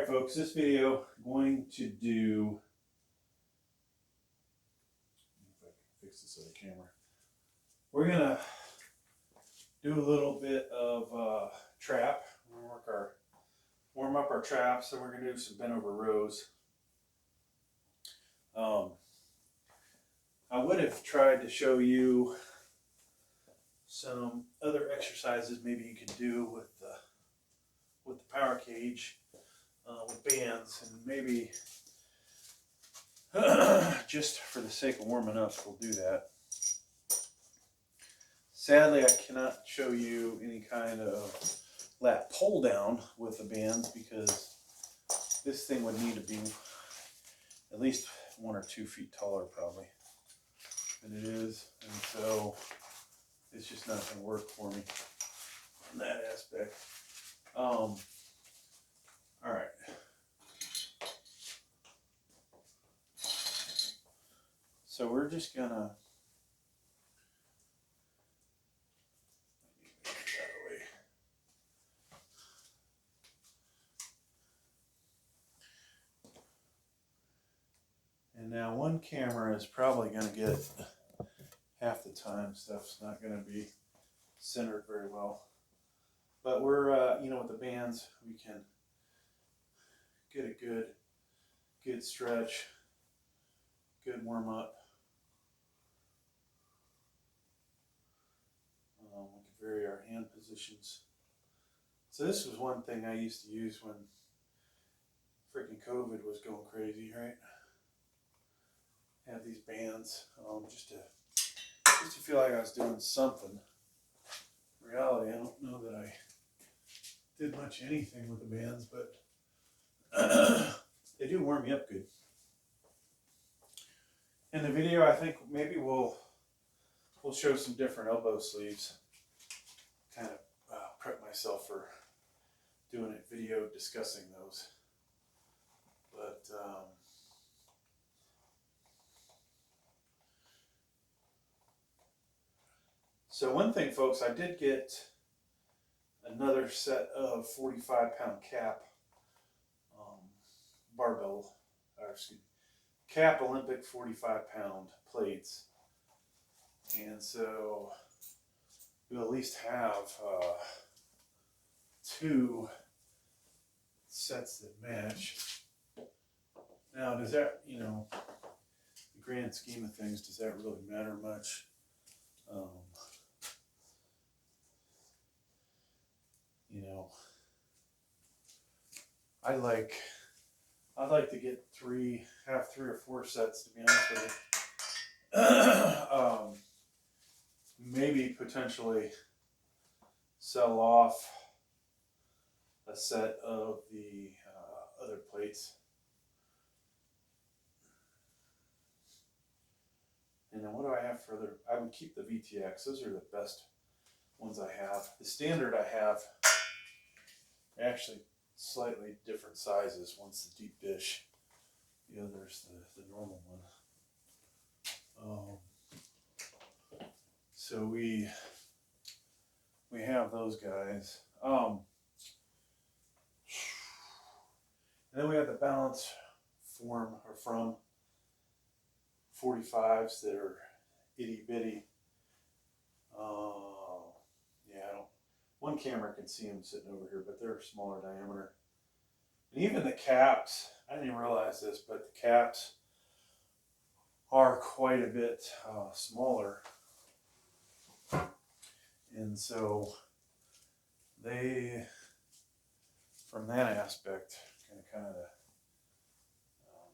Alright folks, this video I'm going to do, if I can fix this other camera, we're going to do a little bit of trap. We're going to warm up our traps, and we're going to do some bent over rows. I would have tried to show you some other exercises maybe you can do with the power cage. With bands, and maybe just for the sake of warming up, we'll do that. Sadly, I cannot show you any kind of lat pull down with the bands because this thing would need to be at least 1 or 2 feet taller probably than it is, and so it's just not going to work for me in that aspect. All right. So we're just gonna move that away. And now one camera is probably gonna get half the time stuff's not gonna be centered very well. But we're with the bands we can get a good stretch, good warm up. We can vary our hand positions. So this was one thing I used to use when freaking COVID was going crazy, right? Have these bands just to feel like I was doing something. In reality, I don't know that I did much anything with the bands, but they do warm me up good. In the video, I think maybe we'll show some different elbow sleeves. Kind of prep myself for doing a video discussing those. But so one thing, folks, I did get another set of 45-pound cap barbell, cap Olympic 45-pound plates, and so we'll at least have 2 sets that match. Now, does that, the grand scheme of things, does that really matter much? I'd like to get 3 or 4 sets, to be honest with you. Maybe potentially sell off a set of the other plates. And then what do I have for other? I would keep the VTX. Those are the best ones I have. The standard I have actually slightly different sizes. One's the deep dish, the other's the normal one. So we have those guys. And then we have the balance from 45s that are itty bitty. One camera can see them sitting over here, but they're smaller diameter. And even the caps, I didn't even realize this, but the caps are quite a bit smaller. And so they, from that aspect, can kind of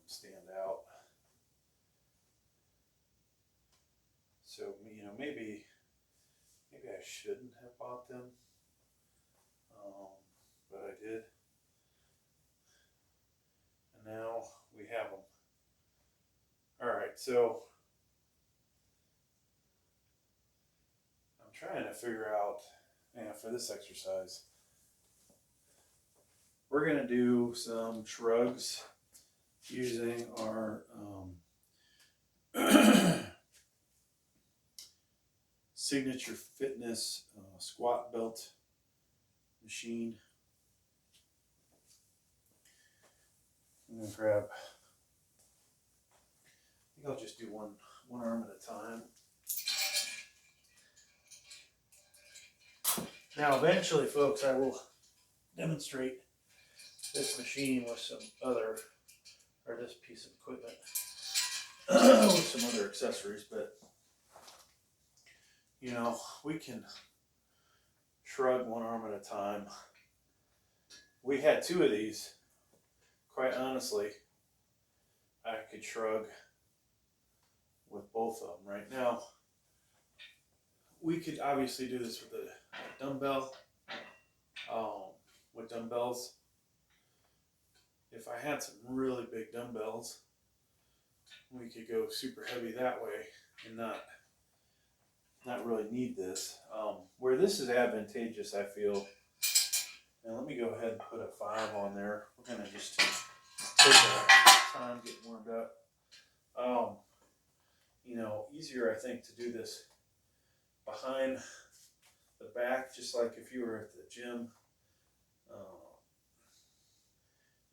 stand out. So, maybe I shouldn't have bought them. But I did, and now we have them. All right, so I'm trying to figure out, for this exercise, we're going to do some shrugs using our signature fitness squat belt machine. I'm gonna grab, I think I'll just do one arm at a time. Now eventually, folks, I will demonstrate this machine with some other, or this piece of equipment with some other accessories, but you know, we can shrug one arm at a time. We had 2 of these. Quite honestly, I could shrug with both of them right now. We could obviously do this with a dumbbell, with dumbbells. If I had some really big dumbbells, we could go super heavy that way and not really need this. Where this is advantageous, I feel, and let me go ahead and put a 5 on there. We're gonna just take our time getting warmed up. You know, easier I think to do this behind the back, just like if you were at the gym.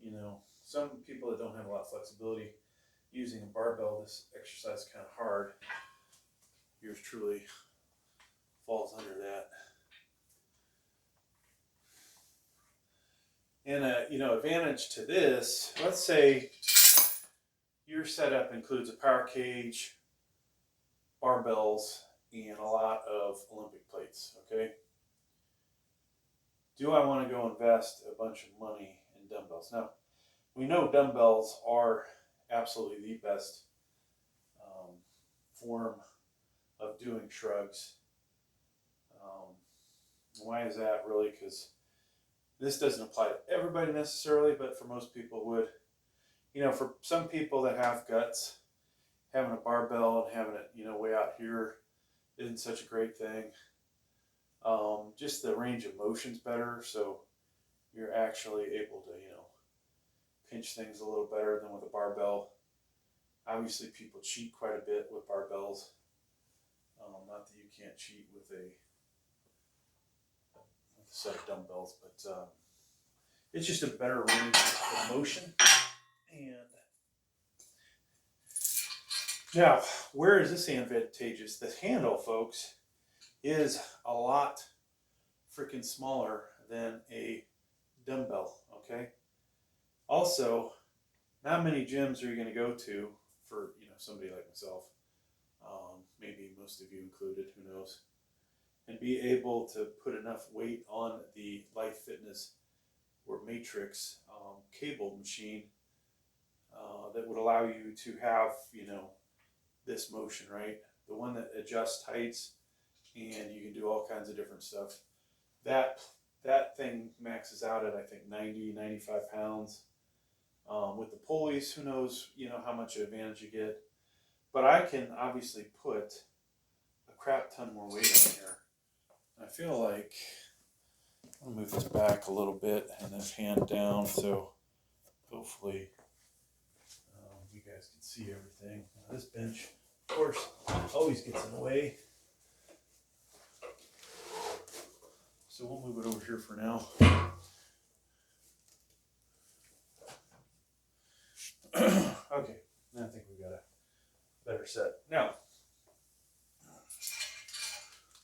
You know, some people that don't have a lot of flexibility using a barbell, this exercise is kind of hard. Yours truly falls under that. And you know, advantage to this, let's say your setup includes a power cage, barbells, and a lot of Olympic plates, okay? Do I want to go invest a bunch of money in dumbbells? Now, we know dumbbells are absolutely the best form of doing shrugs. Why is that really? Because this doesn't apply to everybody necessarily, but for most people would. You know, for some people that have guts, having a barbell and having it, you know, way out here isn't such a great thing. Just the range of motion's better, so you're actually able to, you know, pinch things a little better than with a barbell. Obviously, people cheat quite a bit with barbells. Not that you can't cheat with a set of dumbbells, but it's just a better range of motion. And now, where is this advantageous? The handle, folks, is a lot freaking smaller than a dumbbell, okay? Also, not many gyms are you going to go to for, you know, somebody like myself, maybe most of you included, who knows, and be able to put enough weight on the Life Fitness or Matrix cable machine that would allow you to have, you know, this motion, right? The one that adjusts heights, and you can do all kinds of different stuff. That thing maxes out at, I think, 90, 95 pounds. With the pulleys, who knows, you know, how much advantage you get. But I can obviously put a crap ton more weight on here. I feel like I'll move this back a little bit and this hand down, so hopefully you guys can see everything. Now, this bench, of course, always gets in the way. So we'll move it over here for now. Okay, I think we got a better set. Now,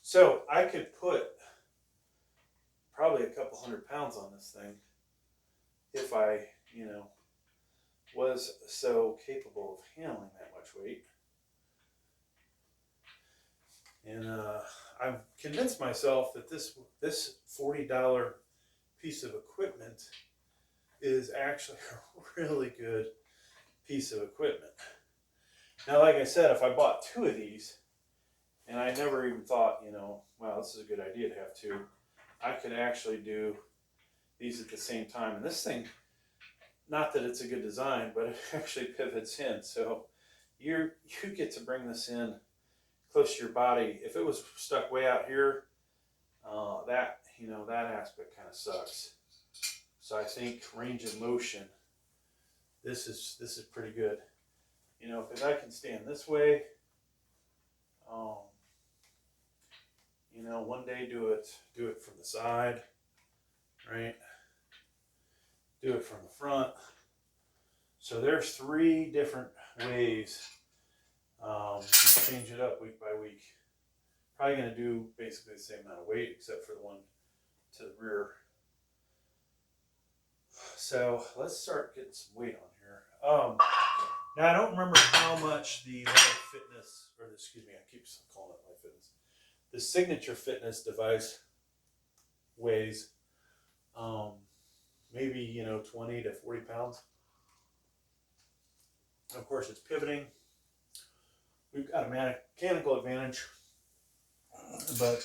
so I could put probably a couple 100 pounds on this thing if I, you know, was so capable of handling that much weight. And I've convinced myself that this $40 piece of equipment is actually a really good piece of equipment. Now, like I said, if I bought 2 of these, and I never even thought, you know, wow, this is a good idea to have 2, I could actually do these at the same time. And this thing, not that it's a good design, but it actually pivots in. So you get to bring this in close to your body. If it was stuck way out here, that, you know, that aspect kind of sucks. So I think range of motion, this is pretty good. You know, because I can stand this way. You know, one day do it from the side, right? Do it from the front. So there's 3 different ways. You change it up week by week. Probably going to do basically the same amount of weight except for the one to the rear. So let's start getting some weight on here. Now I don't remember how much the Life Fitness, or excuse me, I keep calling it Life Fitness. The Signature Fitness device weighs maybe 20 to 40 pounds. Of course, it's pivoting. We've got a mechanical advantage, but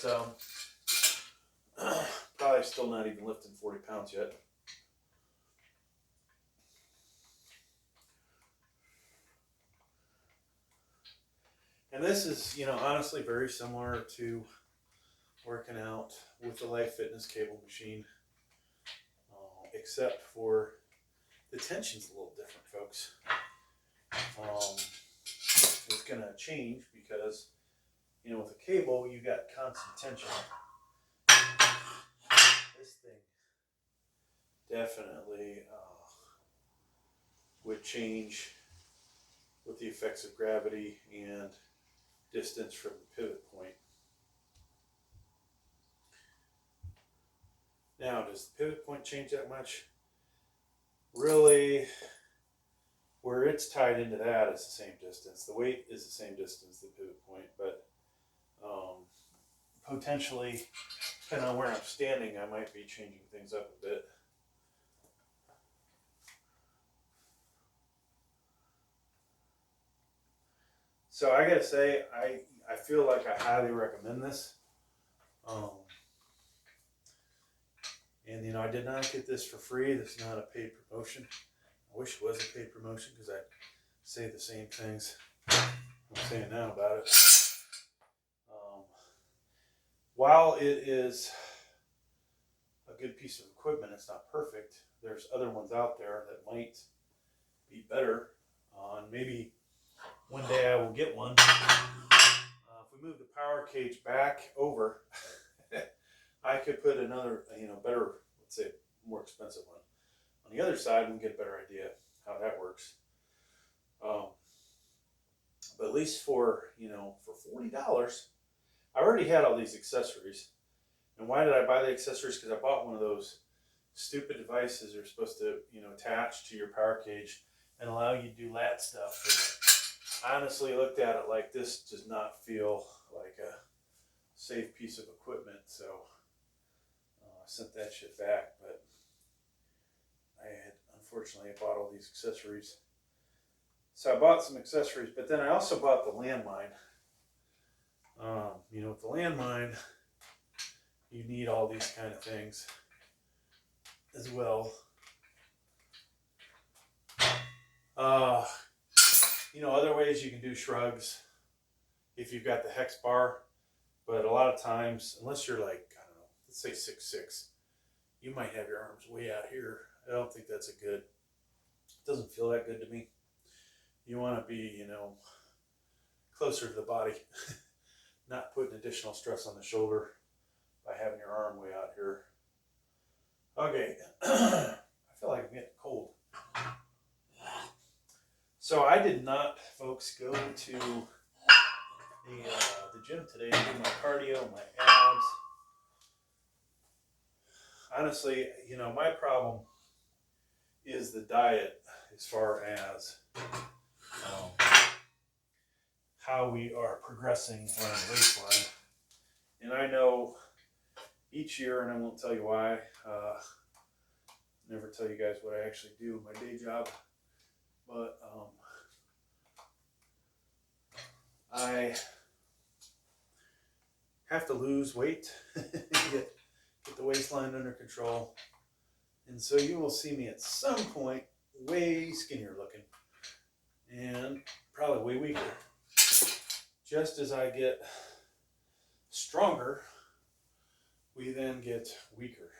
probably still not even lifting 40 pounds yet. And this is, honestly very similar to working out with the Life Fitness cable machine, except for the tension's a little different, folks. It's going to change because, with a cable, you got constant tension. This thing definitely would change with the effects of gravity and distance from the pivot point. Now, does the pivot point change that much? Really, where it's tied into that is the same distance. The weight is the same distance, the pivot point, but potentially, depending on where I'm standing, I might be changing things up a bit. So I gotta say, I feel like I highly recommend this. And I did not get this for free. This is not a paid promotion. I wish it was a paid promotion because I'd say the same things I'm saying now about it. While it is a good piece of equipment, it's not perfect. There's other ones out there that might be better. And maybe one day I will get one. If we move the power cage back over, I could put another, better, let's say, more expensive one on the other side and get a better idea how that works. But at least for for $40, I already had all these accessories. And why did I buy the accessories? Because I bought one of those stupid devices that are supposed to attach to your power cage and allow you to do lat stuff. And I honestly looked at it like this does not feel like a safe piece of equipment, so I sent that shit back. But unfortunately I bought all these accessories. So I bought some accessories, but then I also bought the landmine. With the landmine, you need all these kind of things as well. Other ways you can do shrugs if you've got the hex bar, but a lot of times, unless you're like, I don't know, let's say 6'6", you might have your arms way out here. I don't think that's it doesn't feel that good to me. You want to be, closer to the body, not putting additional stress on the shoulder by having your arm way out here. Okay, I feel like I'm getting cold. So I did not, folks, go to the gym today to do my cardio, my abs. Honestly, my problem is the diet as far as how we are progressing on the waistline. And I know each year, and I won't tell you why, never tell you guys what I actually do in my day job, but I have to lose weight, get the waistline under control, and so you will see me at some point way skinnier looking and probably way weaker. Just as I get stronger, we then get weaker.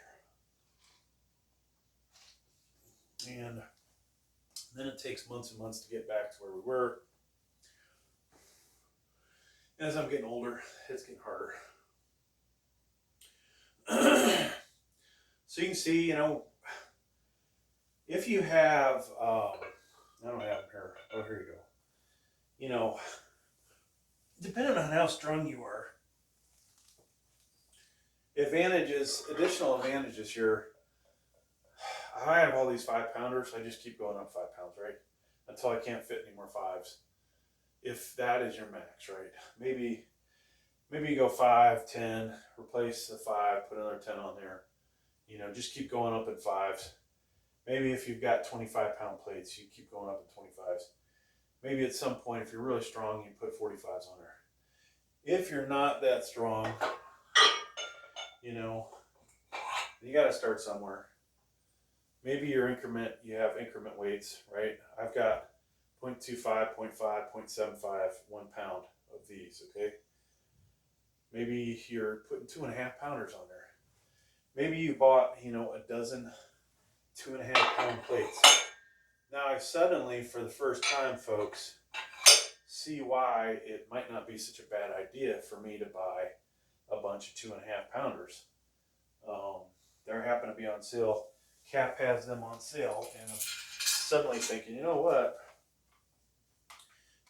And then it takes months and months to get back to where we were. As I'm getting older, it's getting harder. So you can see, if you have I don't have them here. Oh, here you go. You know, depending on how strong you are, additional advantages here. I have all these 5-pounders. I just keep going up 5 pounds, right? Until I can't fit any more 5s. If that is your max, right? Maybe you go 5, 10, replace the 5, put another 10 on there. You know, just keep going up in 5s. Maybe if you've got 25-pound plates, you keep going up in 25s. Maybe at some point, if you're really strong, you put 45s on there. If you're not that strong, you know, you got to start somewhere. Maybe you have increment weights, right? I've got 0.25, 0.5, 0.75, 1 pound of these, okay? Maybe you're putting 2.5 pounders on there. Maybe you bought, you know, a dozen 2.5 pound plates. Now I suddenly, for the first time, folks, see why it might not be such a bad idea for me to buy a bunch of 2.5 pounders. They happen to be on sale. Cap has them on sale, and I'm suddenly thinking, you know what?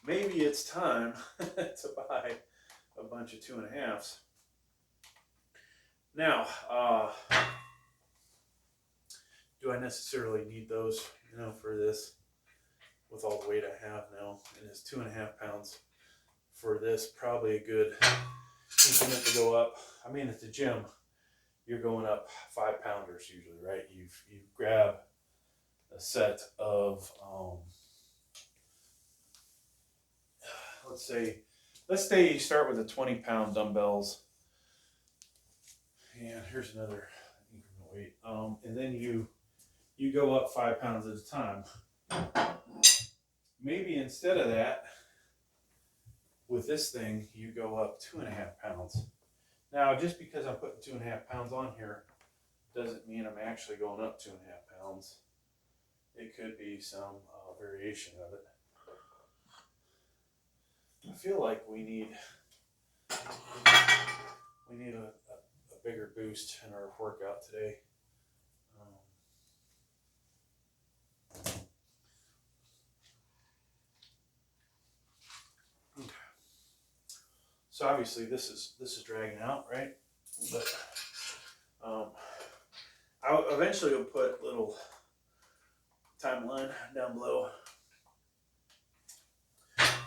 Maybe it's time to buy a bunch of 2.5s. Now, do I necessarily need those, you know, for this? With all the weight I have now, and it's 2.5 pounds for this, probably a good increment to go up. I mean, at the gym, you're going up 5 pounders usually, right? You grab a set of, let's say you start with the 20-pound dumbbells, and here's another increment weight, and then you go up 5 pounds at a time. Maybe instead of that, with this thing, you go up 2.5 pounds. Now, just because I'm putting 2.5 pounds on here doesn't mean I'm actually going up 2.5 pounds. It could be some variation of it. I feel like we need a bigger boost in our workout today. So obviously this is dragging out, right? But I eventually will put a little timeline down below.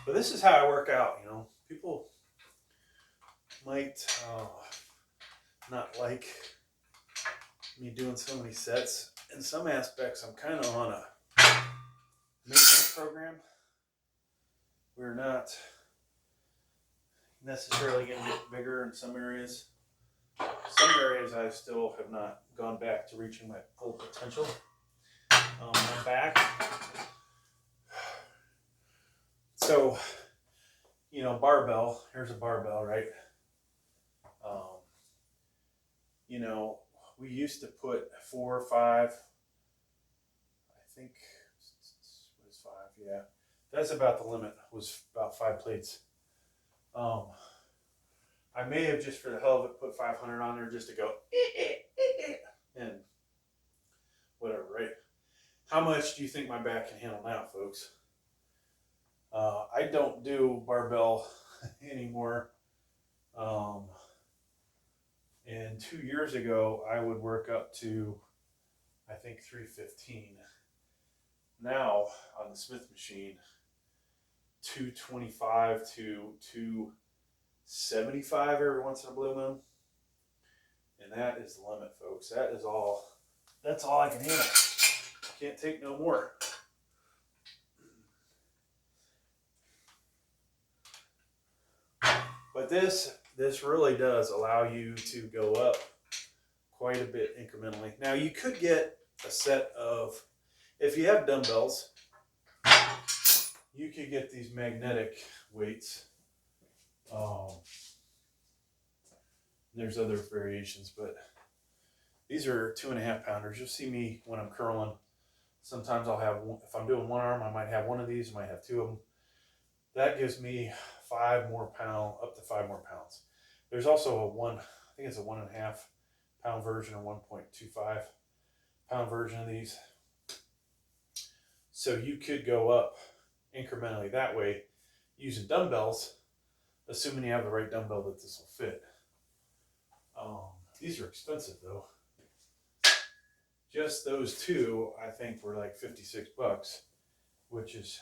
But this is how I work out, you know. People might not like me doing so many sets. In some aspects, I'm kind of on a maintenance program. We're not necessarily going to get bigger in some areas. Some areas I still have not gone back to reaching my full potential. I'm back. So, you know, barbell, here's a barbell, right? You know, we used to put 4 or 5, I think, what is 5? Yeah, that's about the limit, was about 5 plates. I may have, just for the hell of it, put 500 on there just to go, and whatever, right? How much do you think my back can handle now, folks? I don't do barbell anymore. And 2 years ago, I would work up to, I think, 315. Now, on the Smith machine, 225 to 275 every once in a blue moon. And that is the limit, folks. That's all I can handle. Can't take no more. But this really does allow you to go up quite a bit incrementally. Now, you could get a set of, if you have dumbbells, you could get these magnetic weights. There's other variations, but these are 2.5 pounders. You'll see me when I'm curling. Sometimes I'll have, if I'm doing one arm, I might have one of these, I might have 2 of them. That gives me 5 more pounds, up to 5 more pounds. There's also I think it's a 1.5 pound version or 1.25 pound version of these. So you could go up incrementally that way using dumbbells, assuming you have the right dumbbell that this will fit. These are expensive though. Just those two, I think, were like 56 bucks, which is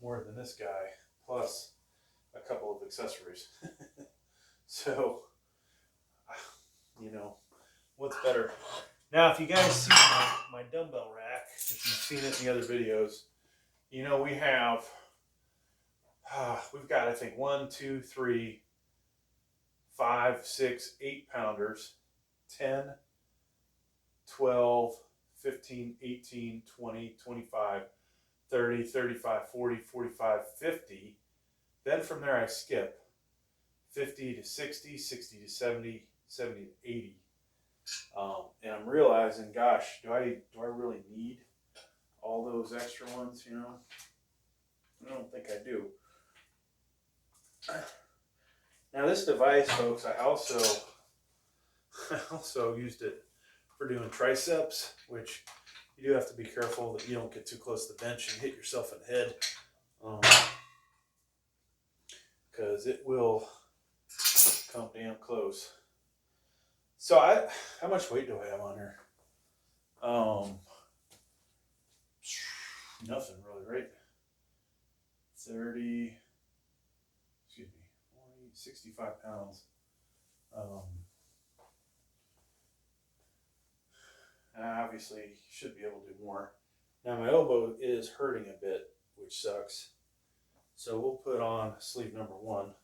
more than this guy, plus a couple of accessories. So, you know, what's better? Now, if you guys see my dumbbell rack, if you've seen it in the other videos, you know, we have, we've got, I think, 1, 2, 3, 5, 6, 8 pounders, 10, 12, 15, 18, 20, 25, 30, 35, 40, 45, 50. Then from there I skip 50 to 60, 60 to 70, 70 to 80. And I'm realizing, gosh, do I really need all those extra ones, you know? I don't think I do. Now this device, folks, I also used it for doing triceps, which you do have to be careful that you don't get too close to the bench and hit yourself in the head, because it will come damn close. So how much weight do I have on here? Nothing really, right? 30, excuse me, 40, 65 pounds. I obviously should be able to do more. Now my elbow is hurting a bit, which sucks. So we'll put on sleeve number 1.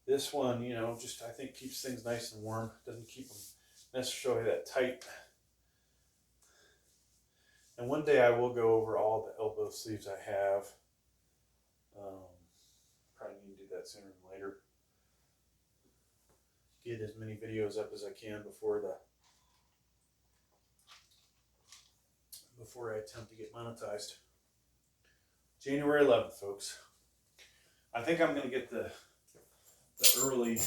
This one, you know, just I think keeps things nice and warm. Doesn't keep them necessarily that tight. And one day I will go over all the elbow sleeves I have. Probably need to do that sooner than later. Get as many videos up as I can before I attempt to get monetized. January 11th, folks. I think I'm going to get the early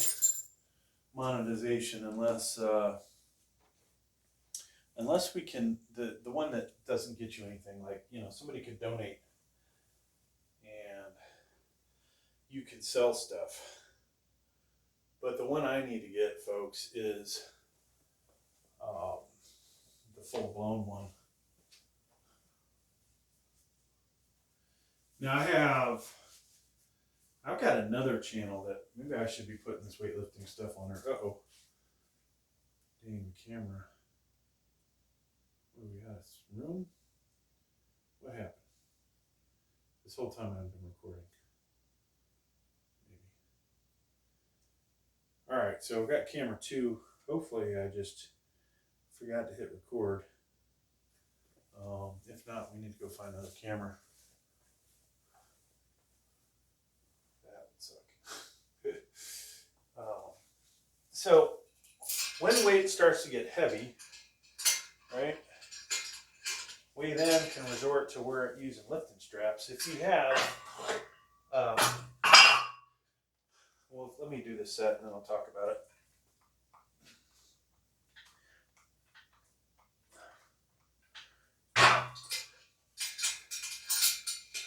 monetization unless we can, the one that doesn't get you anything, like, you know, somebody could donate and you can sell stuff. But the one I need to get, folks, is the full-blown one. Now I've got another channel that maybe I should be putting this weightlifting stuff on there. Uh-oh. Dang, the camera. What do we got? Room? What happened? This whole time I've been recording. Maybe. Alright, so I've got camera 2. Hopefully I just forgot to hit record. If not, we need to go find another camera. So when weight starts to get heavy, right, we then can resort to using lifting straps. If you have, well, let me do this set and then I'll talk about it.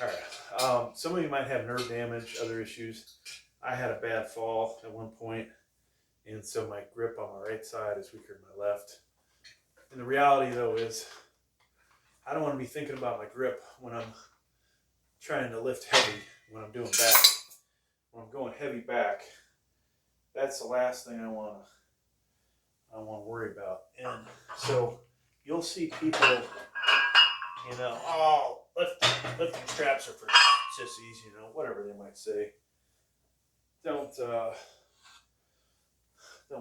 All right. Some of you might have nerve damage, other issues. I had a bad fall at one point, and so my grip on my right side is weaker than my left. And the reality, though, is I don't want to be thinking about my grip when I'm trying to lift heavy, when I'm doing back. When I'm going heavy back, that's the last thing I want to worry about. And so you'll see people, you know, oh, lifting straps are for sissies, you know, whatever they might say. Don't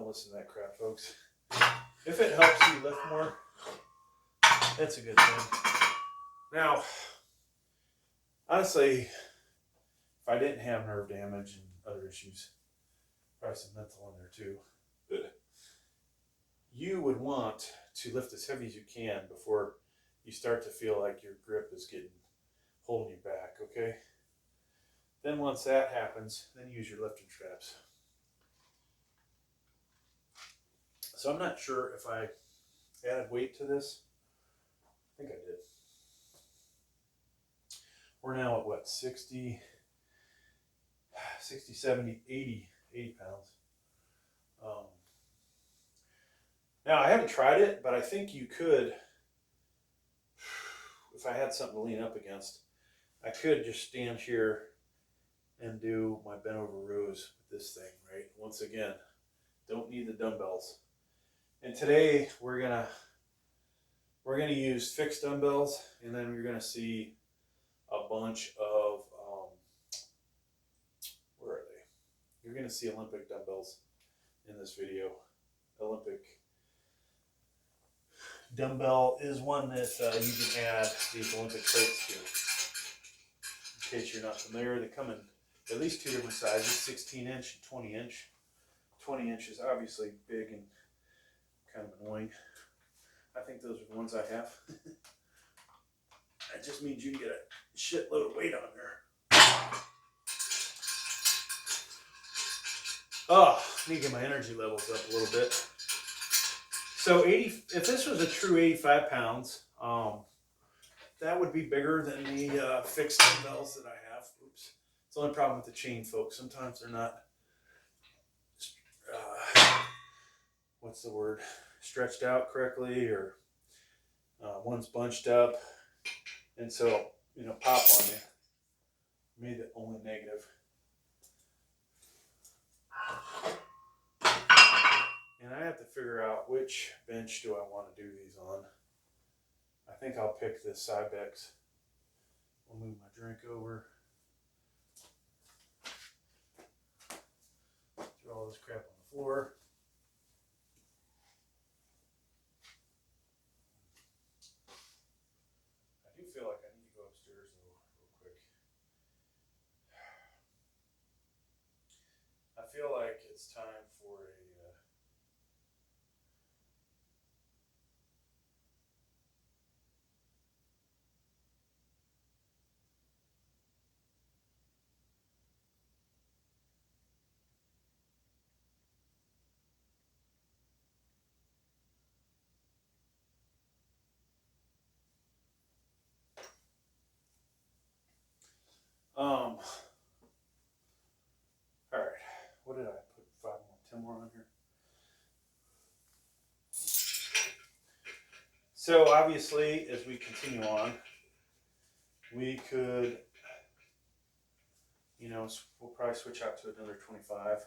listen to that crap, folks. If it helps you lift more, that's a good thing. Now, honestly, if I didn't have nerve damage and other issues, probably some mental in there too, you would want to lift as heavy as you can before you start to feel like your grip is holding you back, okay? Then once that happens, then use your lifting straps. So I'm not sure if I added weight to this. I think I did. We're now at what, 60, 70, 80 pounds. Now I haven't tried it, but I think you could, if I had something to lean up against, I could just stand here and do my bent over rows with this thing, right? Once again, don't need the dumbbells. And today we're gonna use fixed dumbbells, and then we're gonna see a bunch of where are they? You're gonna see Olympic dumbbells in this video. Olympic dumbbell is one that you can add these Olympic plates to. In case you're not familiar, they come in at least two different sizes, 16-inch and 20-inch. 20 inch is obviously big and kind of annoying. I think those are the ones I have. That just means you can get a shitload of weight on there. Oh, I need to get my energy levels up a little bit. So if this was a true 85 pounds, that would be bigger than the fixed dumbbells that I have. Oops. It's the only problem with the chain, folks. Sometimes they're not, what's the word, stretched out correctly, or one's bunched up. And so, you know, pop on you. Made the only negative. And I have to figure out which bench do I want to do these on. I think I'll pick this Cybex. I'll move my drink over. Throw all this crap on the floor. I do feel like I need to go upstairs though, real quick. I feel like it's time for a all right, what did I put? 5 more, 10 more on here. So obviously, as we continue on, we could, you know, we'll probably switch out to another 25.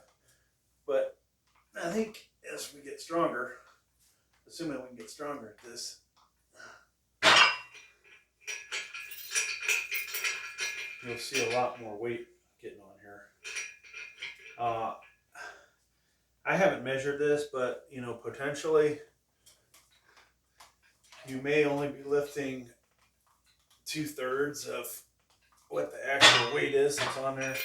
But I think as we get stronger, assuming we can get stronger at this, you'll see a lot more weight getting on here. I haven't measured this, but, you know, potentially you may only be lifting 2/3 of what the actual weight is that's on there.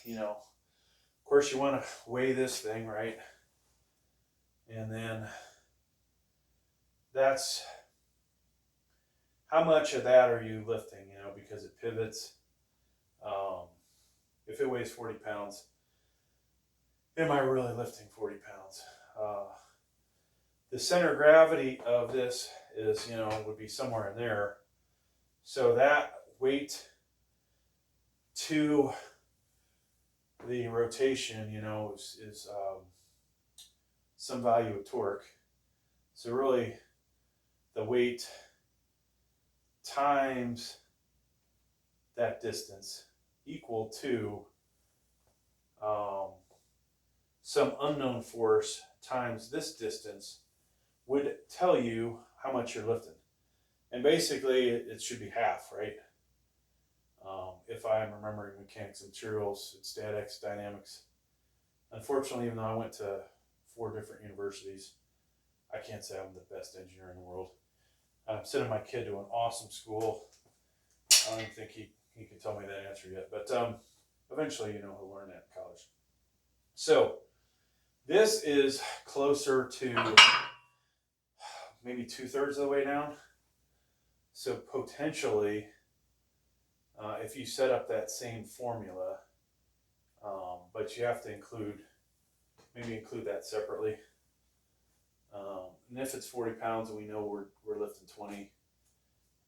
You know, of course you want to weigh this thing, right? And then that's how much of that are you lifting, you know, because it pivots. If it weighs 40 pounds, am I really lifting 40 pounds? The center of gravity of this is, you know, would be somewhere in there. So that weight to the rotation, you know, is some value of torque. So really the weight times that distance equal to some unknown force times this distance would tell you how much you're lifting. And basically it should be half, right? If I'm remembering mechanics and materials, statics, dynamics. Unfortunately, even though I went to 4 different universities, I can't say I'm the best engineer in the world. I'm sending my kid to an awesome school. I don't even think he can tell me that answer yet, but eventually, you know, he'll learn that in college. So this is closer to maybe 2/3 of the way down. So potentially, if you set up that same formula, but you have to maybe include that separately. And if it's 40 pounds and we know we're lifting 20,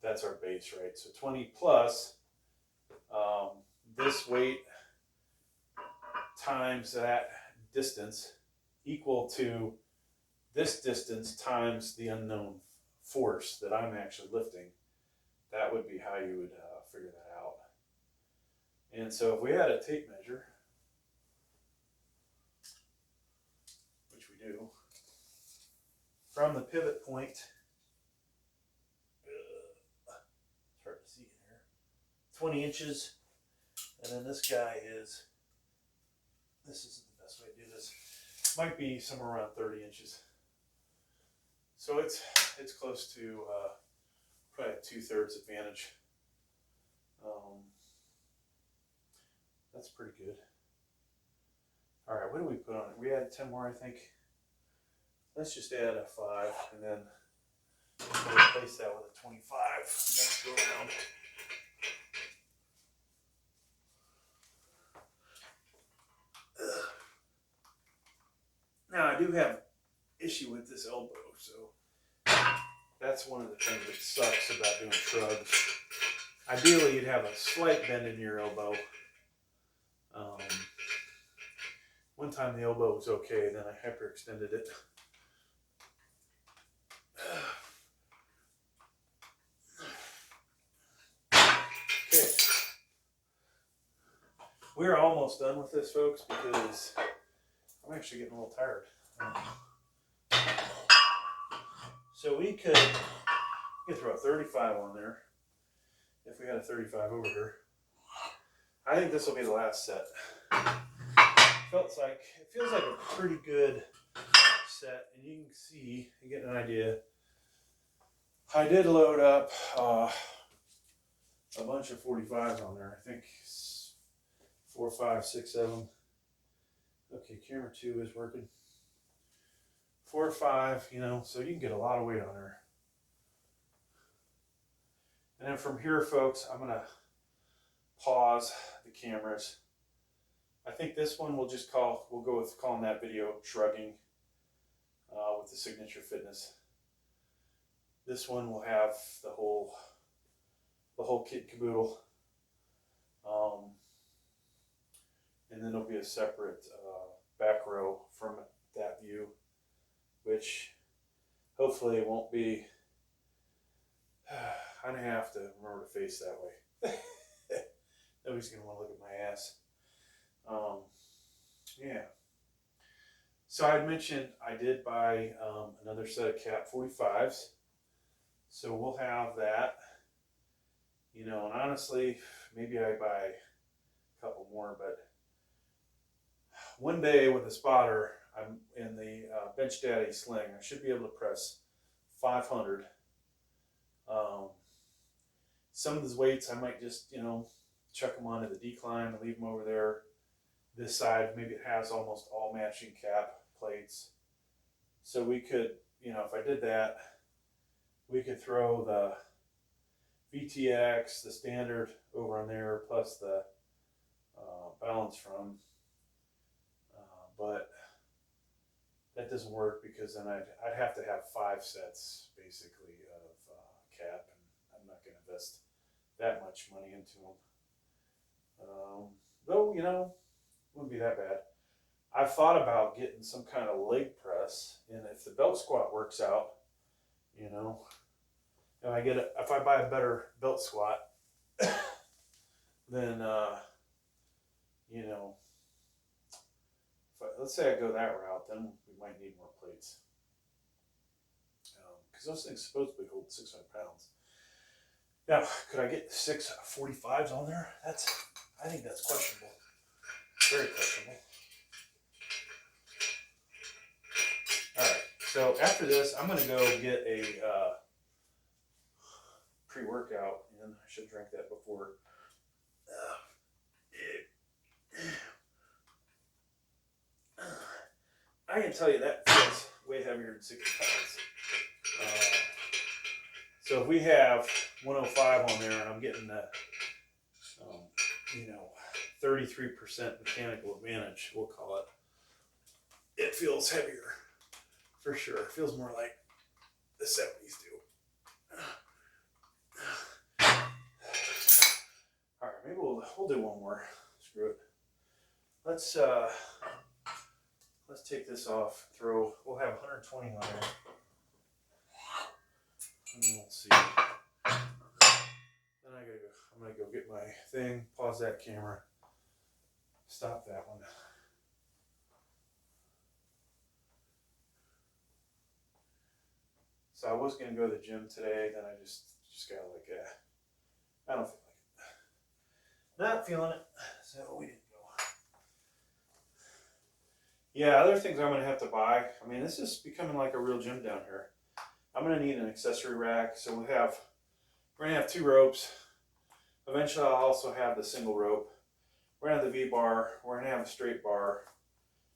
that's our base, right? So 20 plus this weight times that distance equal to this distance times the unknown force that I'm actually lifting. That would be how you would figure that out. And so if we had a tape measure, which we do, from the pivot point, it's hard to see in here, 20 inches, and then this guy is, this isn't the best way to do this, might be somewhere around 30 inches. So it's close to probably a 2/3 advantage. That's pretty good. All right, what do we put on it? We added 10 more, I think. Let's just add a 5, and then we'll replace that with a 25 next go around. Now I do have issue with this elbow, so that's one of the things that sucks about doing shrugs. Ideally, you'd have a slight bend in your elbow. One time the elbow was okay, then I hyperextended it. Okay. We're almost done with this, folks, because I'm actually getting a little tired. So we could throw a 35 on there if we had a 35 over here. I think this will be the last set. It feels like a pretty good set, and you can see, you get an idea. I did load up a bunch of 45s on there. I think 4, 5, 6, 7. Okay, camera 2 is working. 4 or 5, you know, so you can get a lot of weight on there. And then from here, folks, I'm gonna pause the cameras. I think this one we'll go with calling that video shrugging with the Signature Fitness. This one will have the whole kit and caboodle. And then there'll be a separate back row from that view, which hopefully it won't be. I'm gonna have to remember to face that way. Nobody's gonna want to look at my ass. Yeah. So I had mentioned I did buy another set of Cap 45s. So we'll have that. You know, and honestly, maybe I buy a couple more, but one day with a spotter, I'm in the Bench Daddy sling. I should be able to press 500. Some of these weights I might just, you know, chuck them onto the decline and leave them over there. This side, maybe it has almost all matching cap plates. So we could, you know, if I did that, we could throw the VTX, the standard over on there, plus the balance from. But that doesn't work because then I'd have to have 5 sets basically of cap, and I'm not going to invest that much money into them. Though, you know, wouldn't be that bad. I've thought about getting some kind of leg press, and if the belt squat works out, you know, if I buy a better belt squat, then you know, let's say I go that route, then we might need more plates, because those things supposedly hold 600 pounds. Now, could I get 6 45s on there? I think that's questionable. Very questionable. All right, so after this, I'm going to go get a pre-workout, and I should drink that before. I can tell you that feels way heavier than 60 pounds. So if we have 105 on there, and I'm getting that, you know, 33% mechanical advantage, we'll call it. It feels heavier, for sure. It feels more like the 70s do. we'll do one more. Screw it. Let's take this off. We'll have 120 on there. And then we'll see. Then I'm gonna go get my thing, pause that camera, stop that one. So I was gonna go to the gym today, then I just got like I don't feel like it. Not feeling it, so we didn't go. Yeah, other things I'm gonna have to buy. I mean, this is becoming like a real gym down here. I'm gonna need an accessory rack, so we're gonna have 2 ropes. Eventually I'll also have the single rope. We're gonna have the V-bar, we're gonna have a straight bar,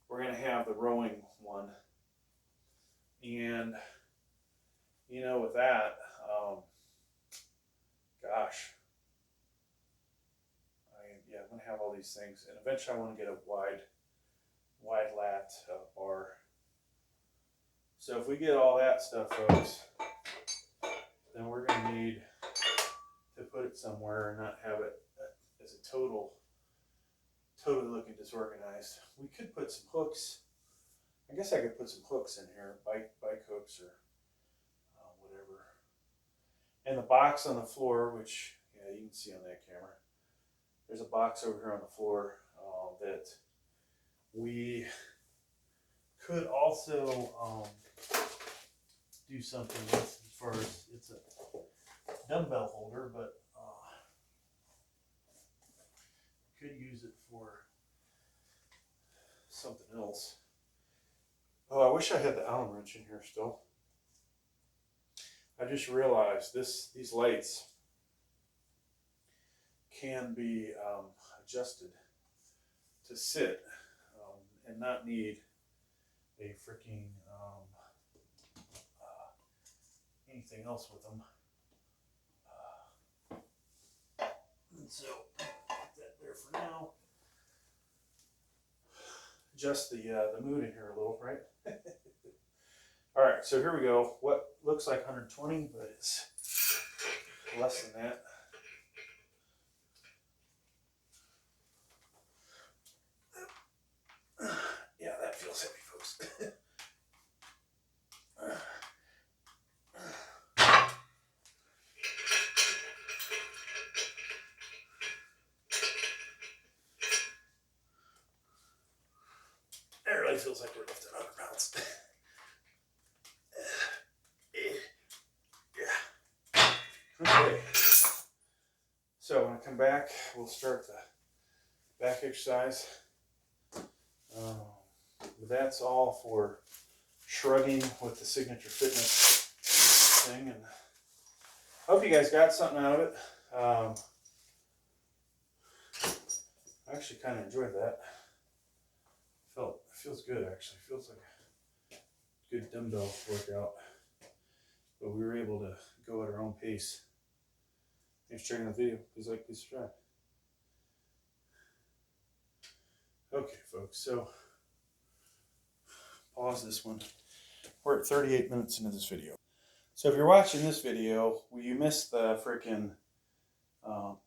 we're gonna have the rowing one. And you know, with that, gosh, I'm gonna have all these things, and eventually I want to get a wide lat bar. So if we get all that stuff, folks, then we're gonna need to put it somewhere and not have it as a totally looking disorganized. We could put some hooks. I guess I could put some hooks in here, bike hooks or whatever. And the box on the floor, which you can see on that camera. There's a box over here on the floor that we could also do something with, as far as it's a dumbbell holder, but could use it for something else. Oh, I wish I had the Allen wrench in here still. I just realized these lights can be adjusted to sit and not need a freaking anything else with them. And so put that there for now. Adjust the mood in here a little, right? All right, so here we go. What looks like 120, but it's less than that. Yeah, that feels heavy, folks. It really feels like we're lifting 100 pounds. Okay. So when I come back, we'll start the back exercise. That's all for shrugging with the Signature Fitness thing, and I hope you guys got something out of it. I actually kind of enjoyed that. It feels good, actually. It feels like a good dumbbell workout. But we were able to go at our own pace. Thanks for checking out the video. Please like, please subscribe. Okay, folks, so pause this one. We're at 38 minutes into this video. So if you're watching this video, you missed the freaking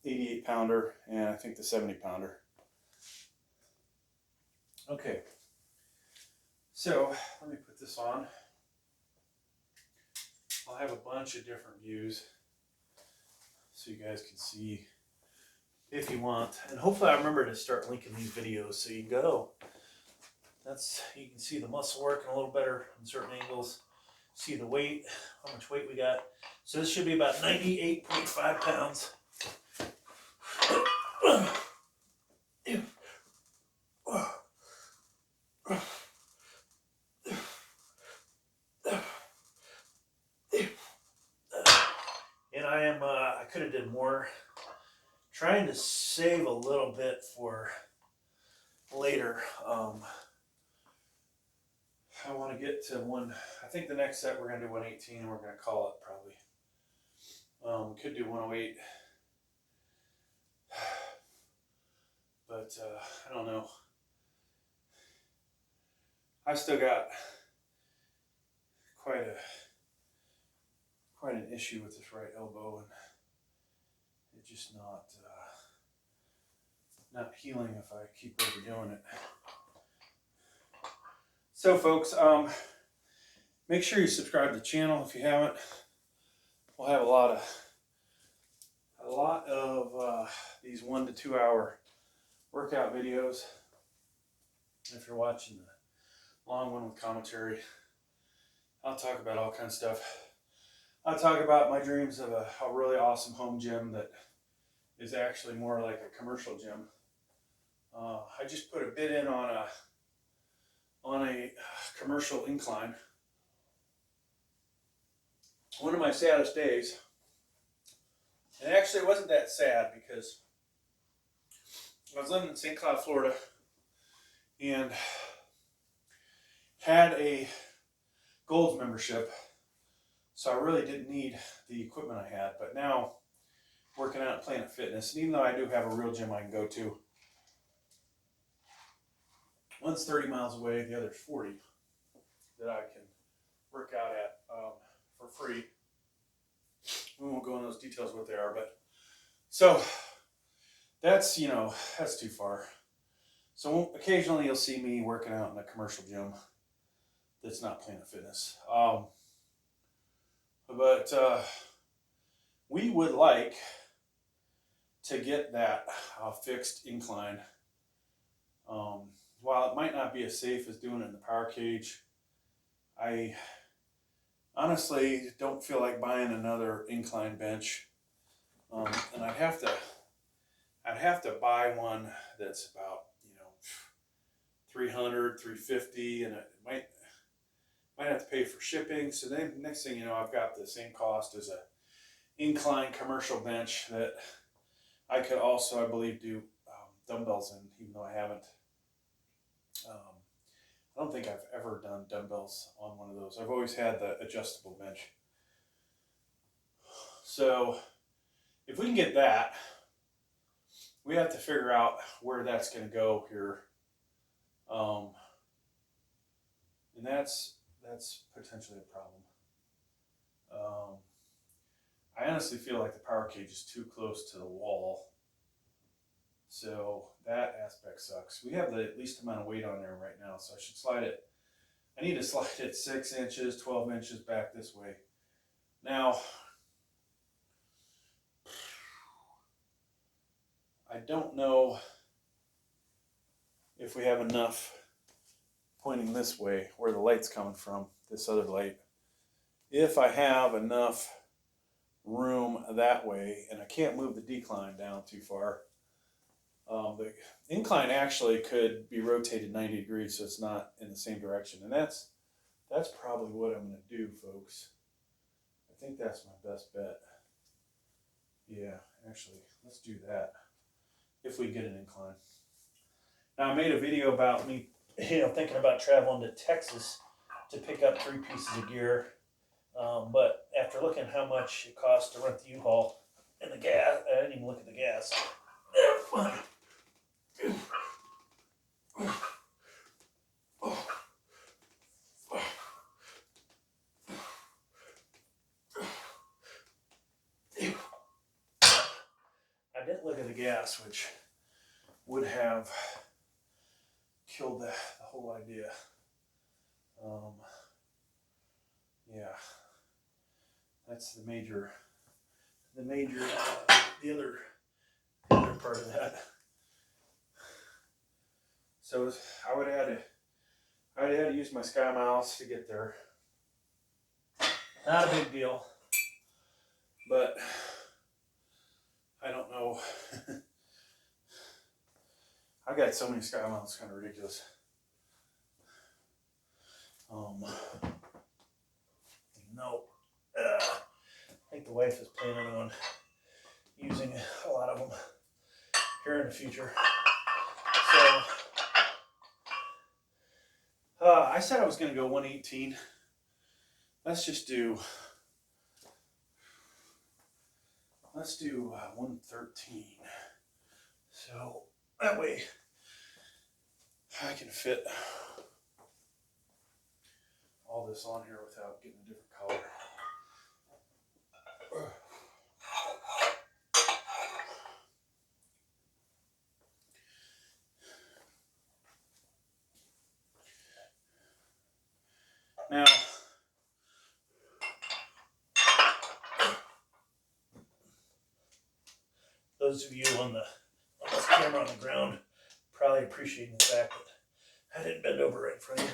88 pounder and I think the 70 pounder. Okay, so let me put this on. I'll have a bunch of different views so you guys can see if you want. And hopefully I remember to start linking these videos so you can go. You can see the muscle working a little better in certain angles. See the weight, how much weight we got. So this should be about 98.5 pounds. And I could have did more. Trying to save a little bit for later. I want to get to I think the next set we're going to do 118 and we're going to call it probably. We could do 108. But I don't know. I've still got quite an issue with this right elbow, and it's just not not healing if I keep overdoing it. So folks, make sure you subscribe to the channel if you haven't. We'll have a lot of these 1 to 2 hour workout videos. If you're watching the long one with commentary, I'll talk about all kinds of stuff. I'll talk about my dreams of a really awesome home gym that is actually more like a commercial gym. I just put a bid in on a commercial incline. One of my saddest days, and actually it wasn't that sad because I was living in St. Cloud, Florida, and had a Gold's membership, so I really didn't need the equipment I had. But now, working out at Planet Fitness, and even though I do have a real gym I can go to, one's 30 miles away, the other's 40, that I can work out at for free. We won't go into those details what they are, but so that's, you know, that's too far. So occasionally you'll see me working out in a commercial gym that's not Planet Fitness. But we would like to get that fixed incline. While it might not be as safe as doing it in the power cage, I honestly don't feel like buying another incline bench. And I'd have to buy one that's about, you know, $300, $350, and it might have to pay for shipping. So then next thing you know, I've got the same cost as a incline commercial bench that I could also, I believe, do dumbbells in, even though I haven't. I don't think I've ever done dumbbells on one of those. I've always had the adjustable bench. So if we can get that, we have to figure out where that's going to go here. And that's potentially a problem. I honestly feel like the power cage is too close to the wall. So that aspect sucks. We have the least amount of weight on there right now, so I should slide it. I need to slide it 6 inches, 12 inches back this way. Now, I don't know if we have enough pointing this way, where the light's coming from, this other light. If I have enough room that way, and I can't move the decline down too far. The incline actually could be rotated 90 degrees, so it's not in the same direction. And that's probably what I'm going to do, folks. I think that's my best bet. Yeah, actually, let's do that if we get an incline. Now, I made a video about me, thinking about traveling to Texas to pick up 3 pieces of gear. But after looking at how much it costs to rent the U-Haul and the gas, I didn't even look at the gas. I didn't look at the gas, which would have killed the whole idea. Yeah, that's the other part of that. So I would have had to use my Sky Miles to get there. Not a big deal, but I don't know. I've got so many Sky Miles, it's kind of ridiculous. No, I think the wife is planning on using a lot of them here in the future. So I said I was going to go 118. Let's do 113. So that way I can fit all this on here without getting a different color. those of you on this camera on the ground probably appreciating the fact that I didn't bend over right in front of you.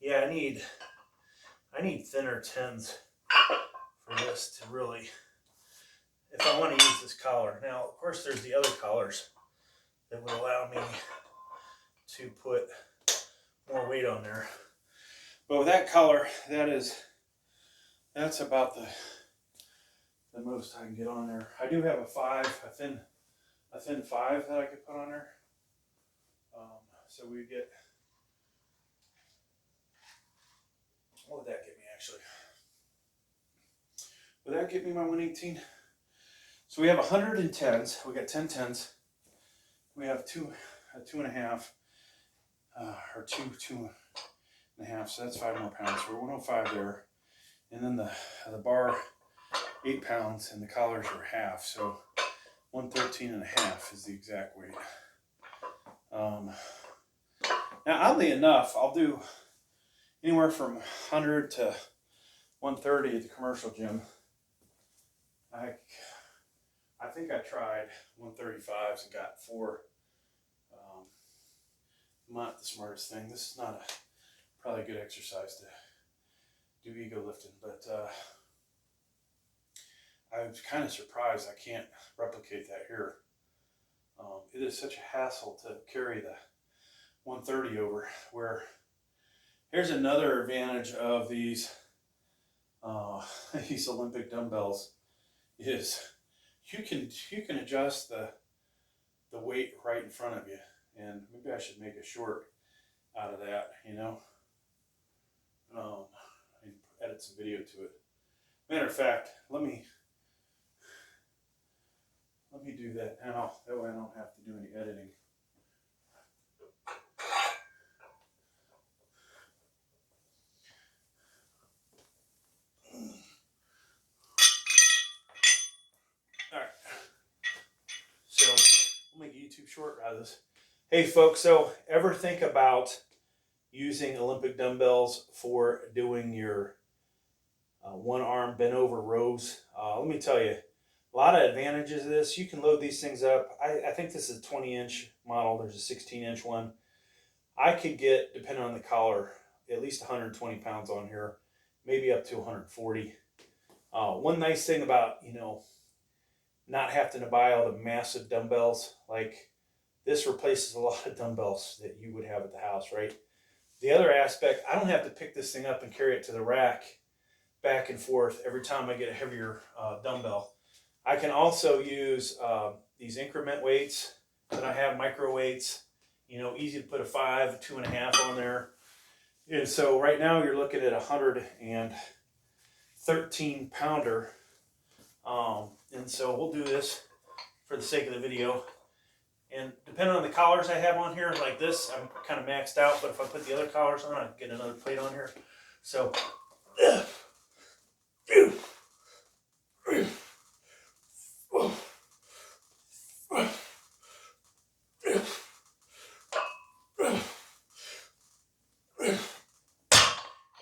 Yeah, I need thinner tens for this to really, if I want to use this collar. Now, of course, there's the other collars that would allow me to put more weight on there. But with that collar, that's about the most I can get on there. I do have a thin 5 that I could put on there. So we get, what would that get me actually? Would that get me my 118? So we have 110s. We got 10 tens. We have two and a half, or two and a half. So that's 5 more pounds. So we're 105 there. And then the bar, 8 pounds, and the collars are half. So 113 and a half is the exact weight. Now, oddly enough, I'll do anywhere from 100 to 130 at the commercial gym. I think I tried 135s and got 4. Not the smartest thing. This is not probably a good exercise to do ego lifting, but I was kind of surprised I can't replicate that here. It is such a hassle to carry the 130 over, where here's another advantage of these Olympic dumbbells is you can adjust the weight right in front of you, and maybe I should make a short out of that, you know. And edit some video to it. Matter of fact, let me do that now. That way I don't have to do any editing. Alright. So we'll make a YouTube short out of this. Hey folks, so ever think about using Olympic dumbbells for doing your one arm bent over rows? Let me tell you, a lot of advantages of this. You can load these things up. I think this is a 20-inch model. There's a 16-inch one. I could get, depending on the collar, at least 120 pounds on here, maybe up to 140. One nice thing about, you know, not having to buy all the massive dumbbells, like this replaces a lot of dumbbells that you would have at the house, right? The other aspect, I don't have to pick this thing up and carry it to the rack back and forth every time I get a heavier dumbbell. I can also use these increment weights that I have, micro weights, you know, easy to put a 5, 2.5 on there. And so right now you're looking at 113 pounder. And so we'll do this for the sake of the video. And depending on the collars I have on here, like this, I'm kind of maxed out. But if I put the other collars on, I can get another plate on here. So,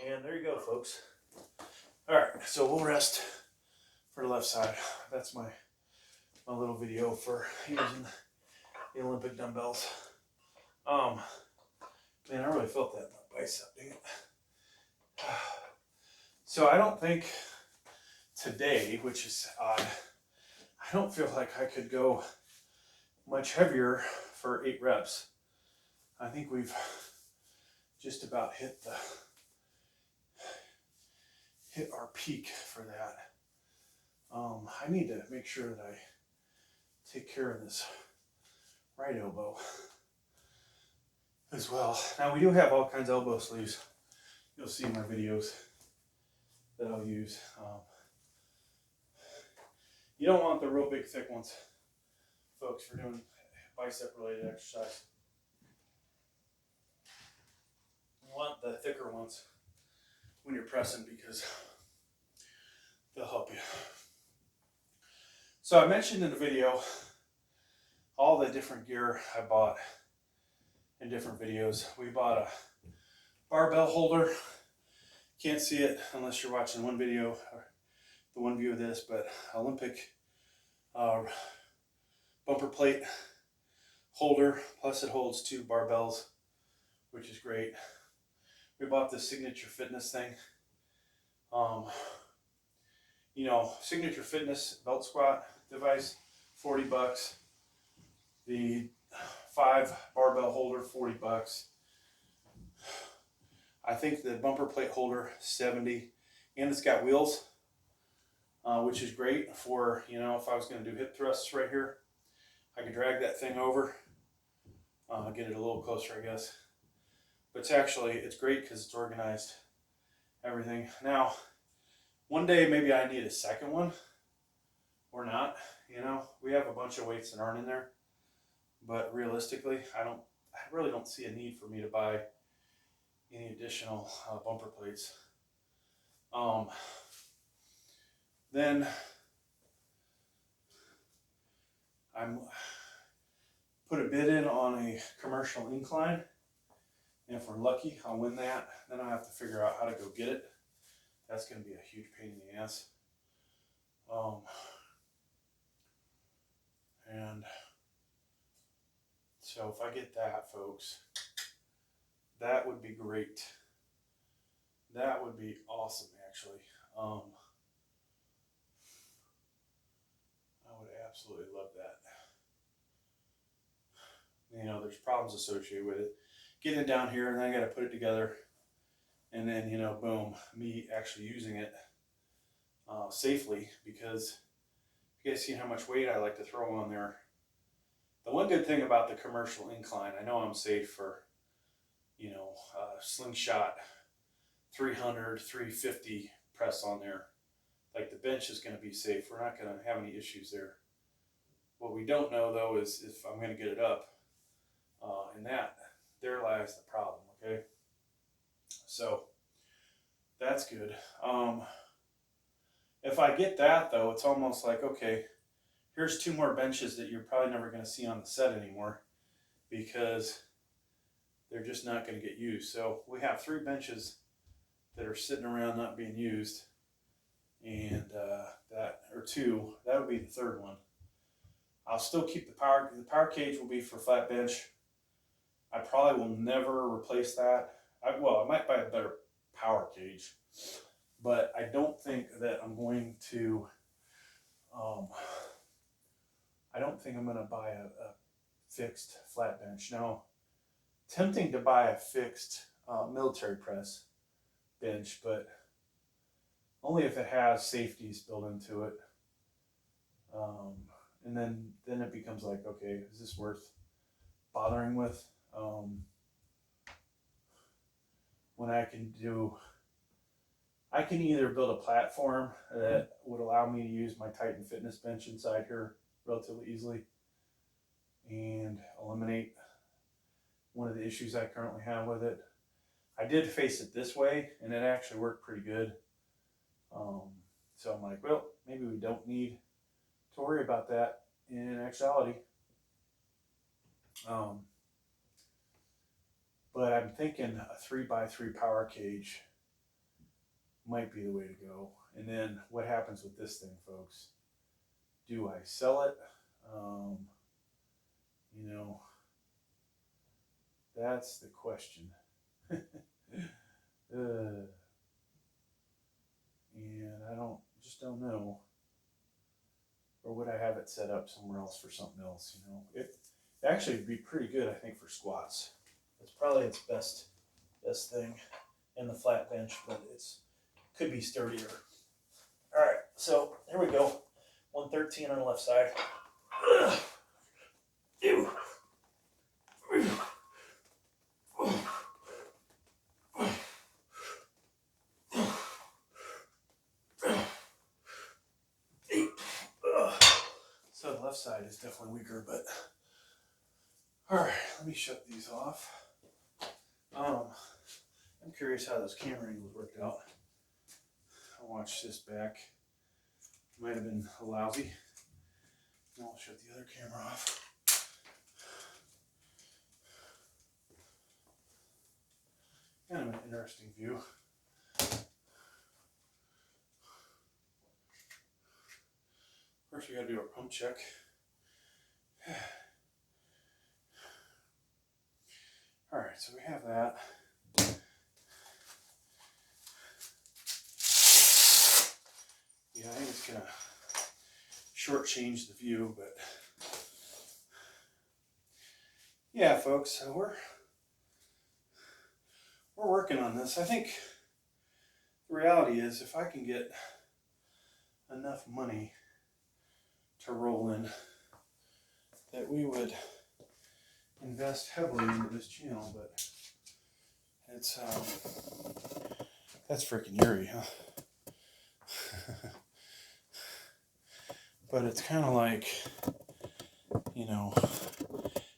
and there you go, folks. All right, so we'll rest for the left side. That's my little video for using the Olympic dumbbells. Man, I really felt that in my bicep, dang it. So I don't think today, which is odd, I don't feel like I could go much heavier for 8 reps. I think we've just about hit our peak for that. I need to make sure that I take care of this right elbow as well. Now we do have all kinds of elbow sleeves. You'll see in my videos that I'll use. You don't want the real big thick ones, folks, for doing bicep related exercise. You want the thicker ones when you're pressing because they'll help you. So I mentioned in the video all the different gear I bought in different videos. We bought a barbell holder Can't see it unless you're watching one video or the one view of this, but Olympic bumper plate holder, plus it holds 2 barbells, which is great. We bought this Signature Fitness thing. You know, Signature Fitness belt squat device, $40. The 5 barbell holder, $40. I think the bumper plate holder, $70, and it's got wheels, which is great for, you know, if I was going to do hip thrusts right here, I could drag that thing over, get it a little closer, I guess. But it's great because it's organized, everything. Now, one day maybe I need a second one, or not. You know, we have a bunch of weights that aren't in there, but realistically, I really don't see a need for me to buy any additional bumper plates. Then I'm put a bid in on a commercial incline, and if we're lucky, I'll win that. Then I'll have to figure out how to go get it. That's going to be a huge pain in the ass. And so if I get that, folks, that would be great. That would be awesome, actually. I would absolutely love that. You know, there's problems associated with it. Getting it down here, and then I got to put it together. And then, you know, boom, me actually using it safely, because you guys see how much weight I like to throw on there. The one good thing about the commercial incline, I know I'm safe for, you know, slingshot 300, 350 press on there. Like, the bench is going to be safe. We're not going to have any issues there. What we don't know, though, is if I'm going to get it up. And there lies the problem, okay? So that's good. If I get that, though, it's almost like, okay, here's 2 more benches that you're probably never going to see on the set anymore, because they're just not going to get used. So we have 3 benches that are sitting around not being used, and or 2, that would be the 3rd one. I'll still keep the power cage will be for flat bench. I probably will never replace that. I might buy a better power cage, but I don't think that I'm going to, I don't think I'm going to buy a fixed flat bench. Now, tempting to buy a fixed military press bench, but only if it has safeties built into it. And then it becomes like, okay, is this worth bothering with? When I can either build a platform that would allow me to use my Titan Fitness bench inside here relatively easily and eliminate one of the issues I currently have with it. I did face it this way, and it actually worked pretty good. So I'm like, well, maybe we don't need to worry about that in actuality. But I'm thinking a 3x3 power cage might be the way to go. And then what happens with this thing, folks? Do I sell it? You know, that's the question. And I just don't know. Or would I have it set up somewhere else for something else? You know, it actually would be pretty good, I think, for squats. It's probably its best thing in the flat bench, but could be sturdier. All right, so here we go. 113 on the left side. Ew. So the left side is definitely weaker, but all right, let me shut these off. I'm curious how those camera angles worked out. I'll watch this back. Might have been lousy. Now I'll shut the other camera off. Kind of an interesting view. First we gotta do our pump check. Alright, so we have that. Yeah, I think it's gonna shortchange the view, but yeah, folks, so we're working on this. I think the reality is if I can get enough money to roll in, that we would invest heavily into this channel, but it's that's freaking eerie, huh? But it's kind of like, you know,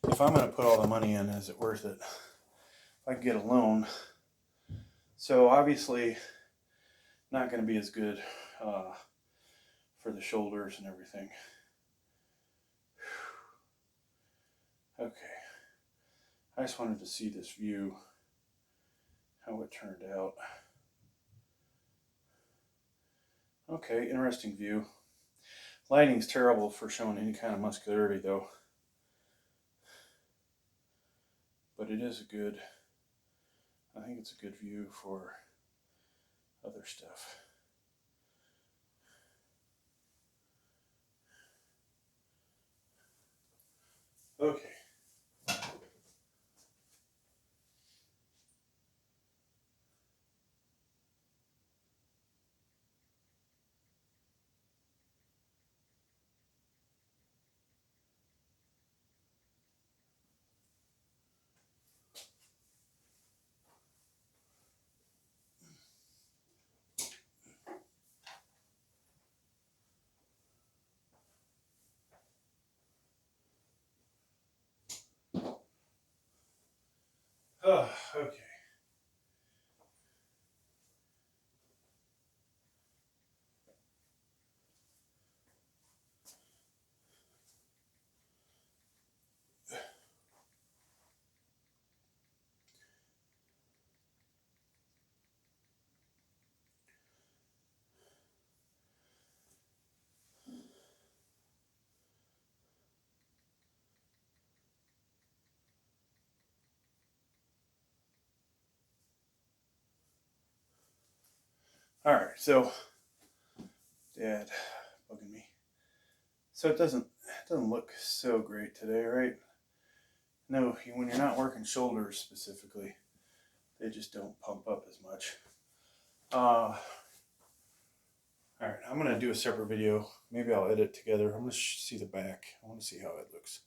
if I'm going to put all the money in, is it worth it? If I can get a loan. So obviously not going to be as good for the shoulders and everything. Okay. I just wanted to see this view, how it turned out. Okay, interesting view. Lighting's terrible for showing any kind of muscularity though. But it is a good, I think it's a good view for other stuff. Okay. Oh, okay. All right, so Dad bugging me. So it doesn't look so great today, right? No, when you're not working shoulders specifically, they just don't pump up as much. All right, I'm gonna do a separate video. Maybe I'll edit together. I'm gonna see the back. I want to see how it looks.